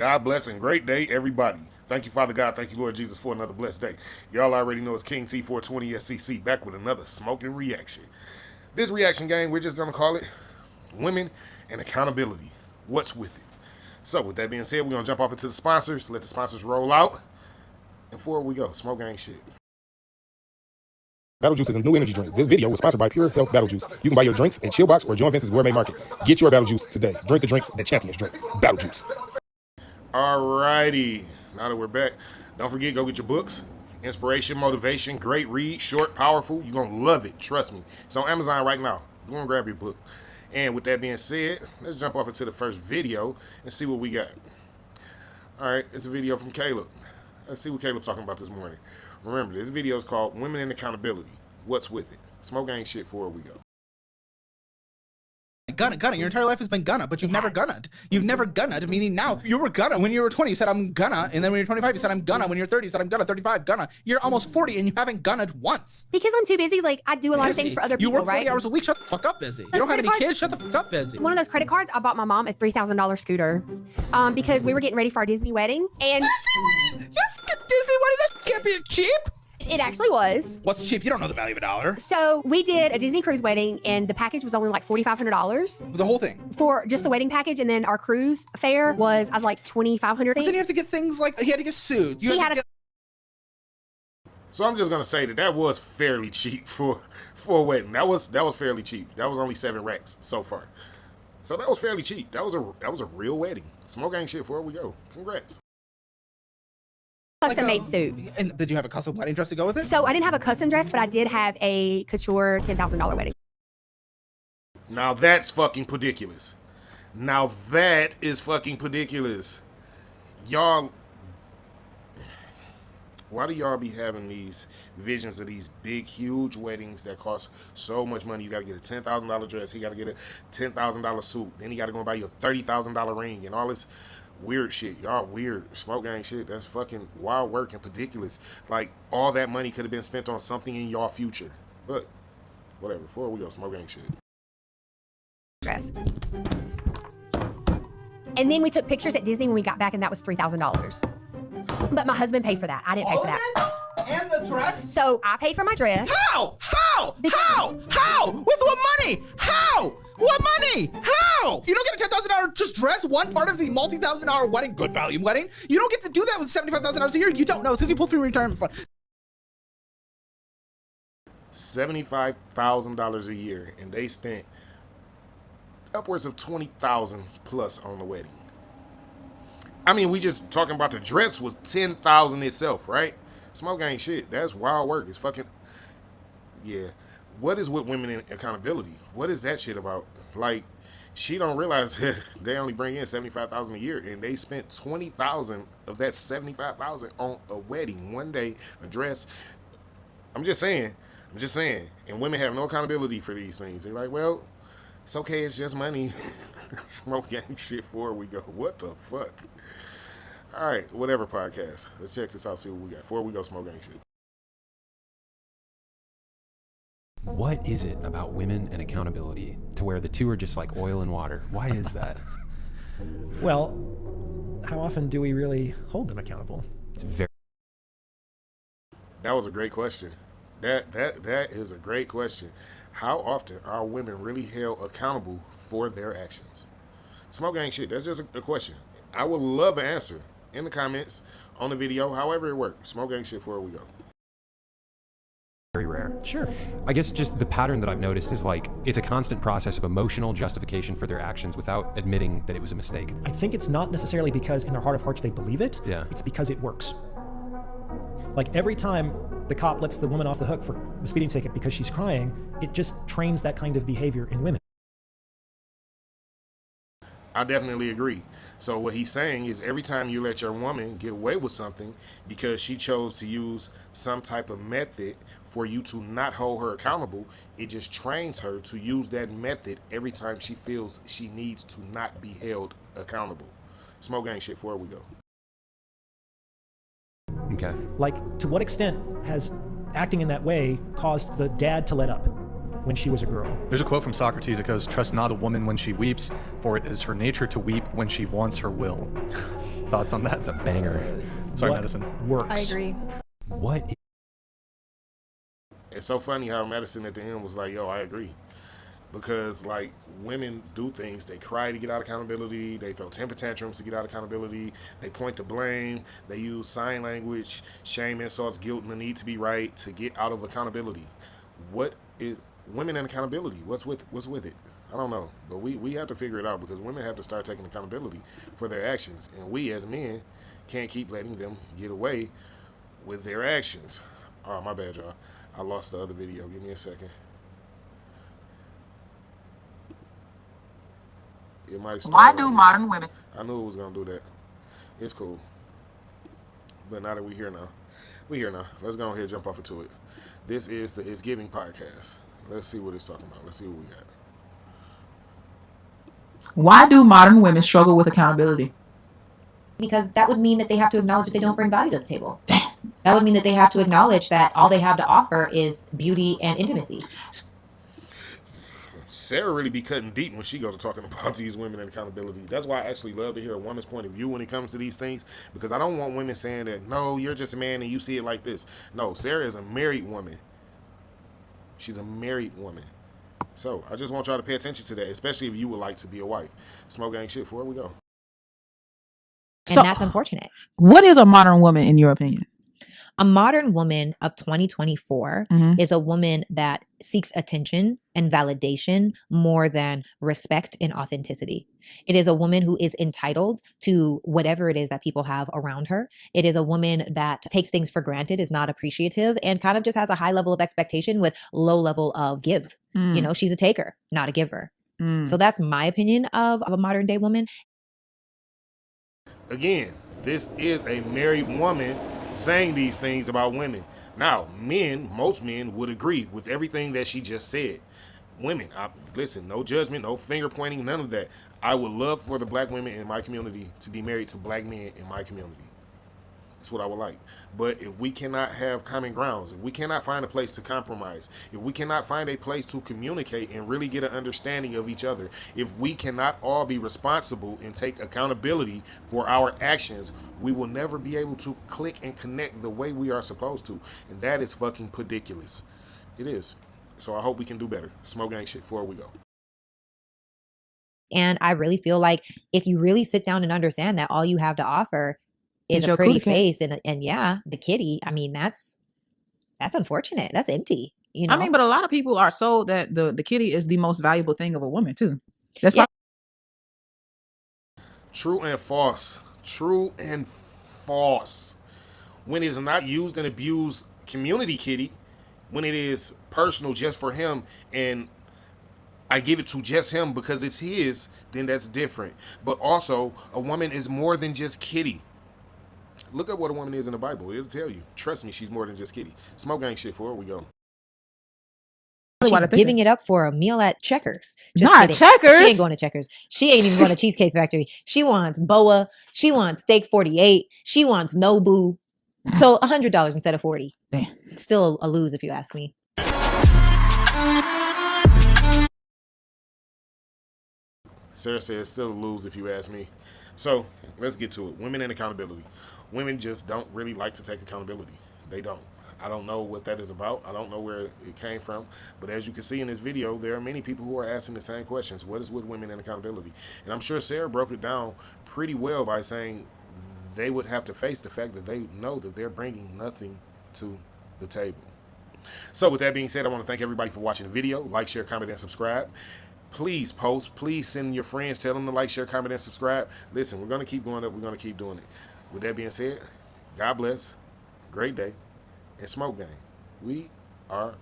God bless and great day, everybody. Thank you, Father God. Thank you, Lord Jesus, for another blessed day. Y'all already know it's King T420 SCC back with another smoking reaction. This reaction game, we're just going to call it Women and Accountability. What's with it? So, with that being said, we're going to jump off into the sponsors, let the sponsors roll out. And before we go, smoke gang shit. Battle Juice is a new energy drink. This video was sponsored by Pure Health Battle Juice. You can buy your drinks at Chillbox or Joe Vince's Gourmet Market. Get your Battle Juice today. Drink the drinks that champions drink. Battle Juice. Alrighty. Now that we're back, don't forget, go get your books. Inspiration, motivation, great read, short, powerful. You're going to love it. Trust me. It's on Amazon right now. Go and grab your book. And with that being said, let's jump off into the first video and see what we got. Alright, it's a video from Caleb. Let's see what Caleb's talking about this morning. Remember, this video is called Women and Accountability. What's with it? Smoke gang shit before we go. Gunna. Your entire life has been gunna, but you've never gunned. You've never gunned, meaning now you were gunna when you were 20. You said I'm gunna, and then when you're 25, you said I'm gunna. When you're 30, you said I'm gunna. 35, gunna. You're almost 40, and you haven't gunned once. Because I'm too busy. Like, I do a lot of things for other people, You work 40 right? hours a week. Shut the fuck up, busy. You don't have any kids. Shut the fuck up, busy. One of those credit cards, I bought my mom a $3,000 scooter because we were getting ready for our Disney wedding, and You're fucking Disney. Why did that can't be cheap? it actually was. What's cheap? You don't know the value of a dollar. So we did a Disney cruise wedding, and the package was only like $4,500 The whole thing. for just the wedding package, and then our cruise fare was like $2,500. But then you have to get things like he had to get suits. You He had had to a- get. So I'm just gonna say that was fairly cheap for a wedding. That was fairly cheap. That was only 7 racks so far. So that was fairly cheap. That was a real wedding. Smoke gang shit before we go. Congrats. custom-made suit. And did you have a custom wedding dress to go with it? So I didn't have a custom dress, but I did have a couture $10,000 wedding. Now that's fucking ridiculous. Now that is fucking ridiculous. Y'all, why do y'all be having these visions of these big, huge weddings that cost so much money? You gotta get a $10,000 dress, you gotta get a $10,000 suit, then you gotta go buy your $30,000 ring and all this weird shit. Y'all weird. Smoke gang shit. That's fucking wild work and ridiculous. Like, all that money could have been spent on something in y'all future. But, whatever. Before we go, smoke gang shit. Dress. And then we took pictures at Disney when we got back, and that was $3,000. But my husband paid for that. I didn't pay for that. And the dress? So I paid for my dress. How? How? With what money? How? What money? How? You don't get a $10,000 just dress, one part of the multi-$1,000 wedding, good value wedding. You don't get to do that with $75,000 a year. You don't know. It's because you pulled from your retirement fund. $75,000 a year, and they spent upwards of $20,000 plus on the wedding. I mean, we just talking about the dress was $10,000 itself, right? Smoke gang shit. That's wild work. It's fucking, yeah. What is with women in accountability? What is that shit about? Like, she don't realize that they only bring in $75,000 a year, and they spent $20,000 of that $75,000 on a wedding, one day, a dress. I'm just saying. And women have no accountability for these things. They're like, well, it's okay, it's just money. Smoke gang shit before we go. What the fuck? All right, whatever podcast. Let's check this out, see what we got. Before we go, smoke gang shit. What is it about women and accountability to where the two are just like oil and water? Why is that? Well, how often do we really hold them accountable? It's very. That was a great question. That is a great question. How often are women really held accountable for their actions? Smoke gang shit. That's just a question. I would love an answer in the comments, on the video, however it works. Smoke gang shit before we go. Very rare. Sure. I guess just the pattern that I've noticed is like it's a constant process of emotional justification for their actions without admitting that it was a mistake. I think it's not necessarily because in their heart of hearts they believe it. Yeah. It's because it works. Like every time the cop lets the woman off the hook for the speeding ticket because she's crying, it just trains that kind of behavior in women. I definitely agree. So what he's saying is every time you let your woman get away with something because she chose to use some type of method for you to not hold her accountable, it just trains her to use that method every time she feels she needs to not be held accountable. Smoke gang shit before we go. Okay. Like, to what extent has acting in that way caused the dad to let up when she was a girl? There's a quote from Socrates that goes, "Trust not a woman when she weeps, for it is her nature to weep when she wants her will." thoughts on that? It's a banger. Sorry, What Madison. works? I agree. What? It's so funny how Madison at the end was like, yo, I agree. Because, like, women do things. They cry to get out of accountability. They throw temper tantrums to get out of accountability. They point to blame. They use sign language, shame, insults, guilt, and the need to be right to get out of accountability. What is women and accountability? What's with it? I don't know. But we have to figure it out because women have to start taking accountability for their actions. And we as men can't keep letting them get away with their actions. Oh, my bad, y'all. I lost the other video. Give me a second. It might start. Why do modern women? I knew it was gonna do that. It's cool. But now that we here now, Let's go ahead and jump off into it. This is the It's Giving podcast. Let's see what it's talking about. Let's see what we got. Why do modern women struggle with accountability? Because that would mean that they have to acknowledge that they don't bring value to the table. That would mean that they have to acknowledge that all they have to offer is beauty and intimacy. Sarah really be cutting deep when she go to talking about these women and accountability. That's why I actually love to hear a woman's point of view when it comes to these things, because I don't want women saying that, no, you're just a man and you see it like this. No, Sarah is a married woman. She's a married woman. So I just want y'all to pay attention to that, especially if you would like to be a wife. Smoke gang shit, before we go. And So, that's unfortunate. what is a modern woman in your opinion? A modern woman of 2024 Mhm. is a woman that seeks attention and validation more than respect and authenticity. It is a woman who is entitled to whatever it is that people have around her. It is a woman that takes things for granted, is not appreciative, and kind of just has a high level of expectation with low level of give. You know, she's a taker, not a giver. So that's my opinion of a modern day woman. Again, this is a married woman saying these things about women. Now, most men would agree with everything that she just said. Women, listen, no judgment, no finger pointing, none of that. I would love for the black women in my community to be married to black men in my community. That's what I would like. But if we cannot have common grounds, if we cannot find a place to compromise, if we cannot find a place to communicate and really get an understanding of each other, if we cannot all be responsible and take accountability for our actions, we will never be able to click and connect the way we are supposed to. And that is fucking ridiculous. It is. So I hope we can do better. Smoke gang shit before we go. And I really feel like if you really sit down and understand that all you have to offer is Is a your pretty cootie cat. face and yeah, the kitty. I mean, that's unfortunate. That's empty. You know, I mean, but a lot of people are sold that the kitty is the most valuable thing of a woman too. That's Yeah. True and false. True and false. When it's not used and abused community kitty, when it is personal just for him and I give it to just him because it's his, then that's different. But also, a woman is more than just kitty. Look at what a woman is in the Bible. It'll tell you. Trust me, she's more than just kitty. Smoke gang shit, before we go. she's giving it up for a meal at Checkers. Just Not kidding. Checkers. She ain't going to Checkers. She ain't even going to Cheesecake Factory. She wants Boa. She wants Steak 48. She wants Nobu. So $100 instead of 40. Damn. Still a lose if you ask me. Sarah says still a lose if you ask me. So let's get to it. Women and accountability. Women just don't really like to take accountability. They don't. I don't know what that is about. I don't know where it came from. But as you can see in this video, there are many people who are asking the same questions. What is with women and accountability? And I'm sure Sarah broke it down pretty well by saying they would have to face the fact that they know that they're bringing nothing to the table. So with that being said, I want to thank everybody for watching the video. Like, share, comment, and subscribe. Please post. Please send your friends. Tell them to like, share, comment, and subscribe. Listen, we're going to keep going up. We're going to keep doing it. With that being said, God bless. Great day. And Smoke Gang. We are